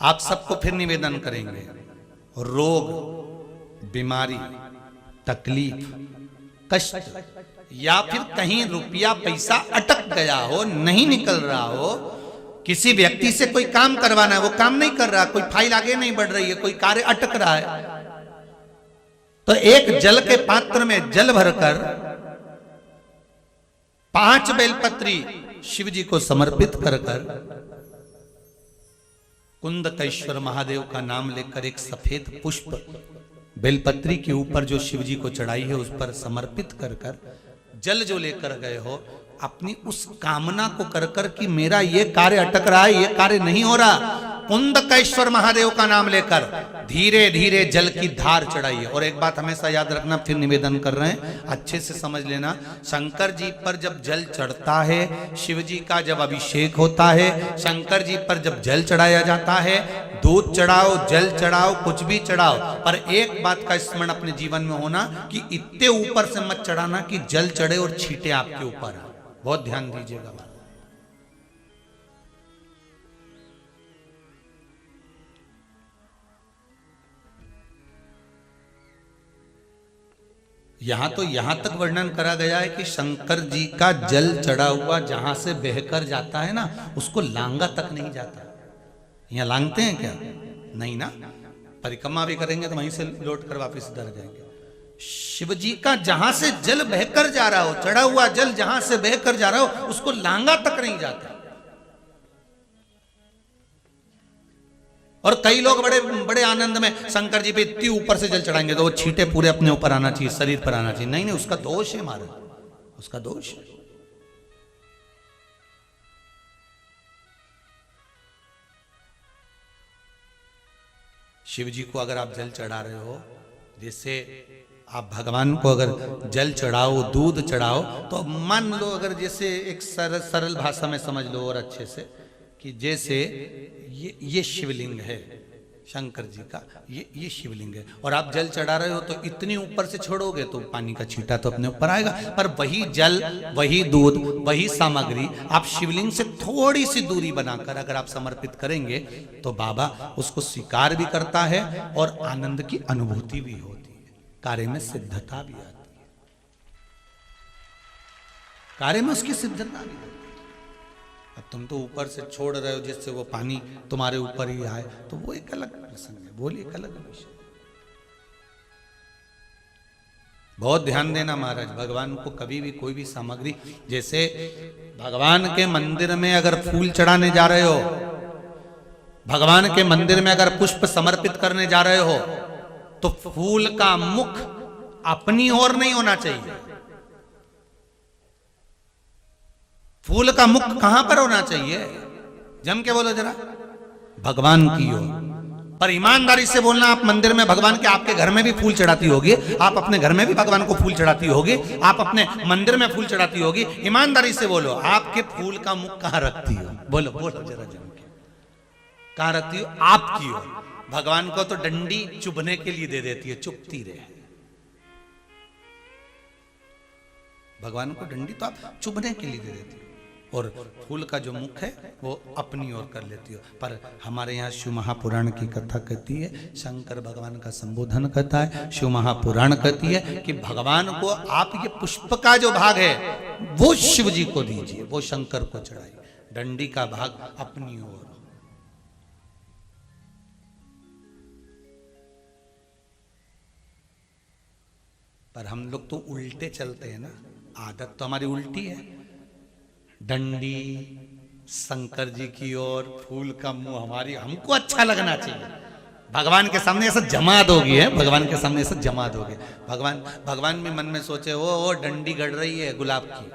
आप सबको फिर निवेदन करेंगे, रोग, बीमारी, तकलीफ, कष्ट, या फिर कहीं रुपया पैसा अटक गया हो, नहीं निकल रहा हो, किसी व्यक्ति से कोई काम करवाना है, वो काम नहीं कर रहा, कोई फाइल आगे नहीं बढ़ रही है, कोई कार्य अटक रहा है, तो एक जल के पात्र में जल भरकर 5 बेलपत्री शिव जी को समर्पित कर कुंदकेश्वर महादेव का नाम लेकर एक सफेद पुष्प बेलपत्री के ऊपर जो शिव जी को चढ़ाई है उस पर समर्पित कर जल जो लेकर गए हो, अपनी उस कामना को कर कि मेरा ये कार्य अटक रहा है, ये कार्य नहीं हो रहा, कुंदकेश्वर महादेव का नाम लेकर धीरे धीरे जल की धार चढ़ाइए। और एक बात हमेशा याद रखना, फिर निवेदन कर रहे हैं, अच्छे से समझ लेना, शंकर जी पर जब जल चढ़ता है, शिव जी का जब अभिषेक होता है, शंकर जी पर जब जल चढ़ाया जाता है, दूध चढ़ाओ, जल चढ़ाओ, कुछ भी चढ़ाओ, पर एक बात का स्मरण अपने जीवन में होना कि इतने ऊपर से मत चढ़ाना कि जल चढ़े और छींटे आपके ऊपर। बहुत ध्यान दीजिएगा। यहां तो यहां तक वर्णन करा गया है कि शंकर जी का जल चढ़ा हुआ जहां से बहकर जाता है ना, उसको लांगा तक नहीं जाता। यहां लांगते हैं क्या? नहीं ना, परिक्रमा भी करेंगे तो वहीं से लौट कर वापस इधर जाएंगे। शिव जी का जहां से जल बहकर जा रहा हो, चढ़ा हुआ जल जहां से बहकर जा रहा हो, उसको लांगा तक नहीं जाता। और कई लोग बड़े बड़े आनंद में शंकर जी पे इतनी ऊपर से जल चढ़ाएंगे तो वो छींटे पूरे अपने ऊपर आना चाहिए, शरीर पर आना चाहिए। नहीं नहीं, उसका दोष है महाराज, उसका दोष है। शिव जी को अगर आप जल चढ़ा रहे हो, जैसे आप भगवान को अगर जल चढ़ाओ, दूध चढ़ाओ, तो मान लो अगर जैसे एक सरल भाषा में समझ लो और अच्छे से, कि जैसे ये शिवलिंग है शंकर जी का, ये शिवलिंग है, और आप जल चढ़ा रहे हो, तो इतनी ऊपर से छोड़ोगे तो पानी का छींटा तो अपने ऊपर आएगा, पर वही जल, वही दूध, वही सामग्री आप शिवलिंग से थोड़ी सी दूरी बनाकर अगर आप समर्पित करेंगे तो बाबा उसको स्वीकार भी करता है और आनंद की अनुभूति भी होती है, कार्य में सिद्धता भी आती है, कार्य में उसकी सिद्धता भी होती है। अब तुम तो ऊपर से छोड़ रहे हो जिससे वो पानी तुम्हारे ऊपर ही आए, तो वो एक अलग प्रसंग है, बोलिए एक अलग विषय। बहुत ध्यान देना महाराज, भगवान को कभी भी कोई भी सामग्री, जैसे भगवान के मंदिर में अगर फूल चढ़ाने जा रहे हो, भगवान के मंदिर में अगर पुष्प समर्पित करने जा रहे हो, तो फूल का मुख अपनी ओर नहीं होना चाहिए। फूल का मुख कहां पर होना चाहिए? जम के बोलो जरा, भगवान की ओर। पर ईमानदारी से बोलना, आप मंदिर में भगवान के, आपके घर में भी फूल चढ़ाती होगी, आप अपने घर में भी भगवान को फूल चढ़ाती होगी, आप अपने मंदिर में फूल चढ़ाती होगी, ईमानदारी से बोलो, आपके फूल का मुख कहां रखती हो? बोलो बोलो जरा जम के, कहां रखती हो? आपकी ओर। भगवान को तो डंडी चुभने के लिए दे देती है, चुभती रहे। भगवान को डंडी तो आप चुभने के लिए दे देती हो, और फूल का जो मुख है वो अपनी ओर कर लेती हो। पर हमारे यहाँ शिव महापुराण की कथा कहती है, शंकर भगवान का संबोधन करता है, शिव महापुराण कहती है कि भगवान को आप ये पुष्प का जो भाग है वो शिव जी को दीजिए, वो शंकर को चढ़ाइए, डंडी का भाग अपनी ओर। पर हम लोग तो उल्टे चलते हैं ना, आदत तो हमारी उल्टी है, डंडी शंकर जी की ओर, फूल का मुंह हमारी, हमको अच्छा लगना चाहिए। भगवान के सामने ऐसा जमात हो गई है, भगवान के सामने ऐसा जमात हो गया। भगवान भी मन में सोचे वो डंडी गड़ रही है गुलाब की,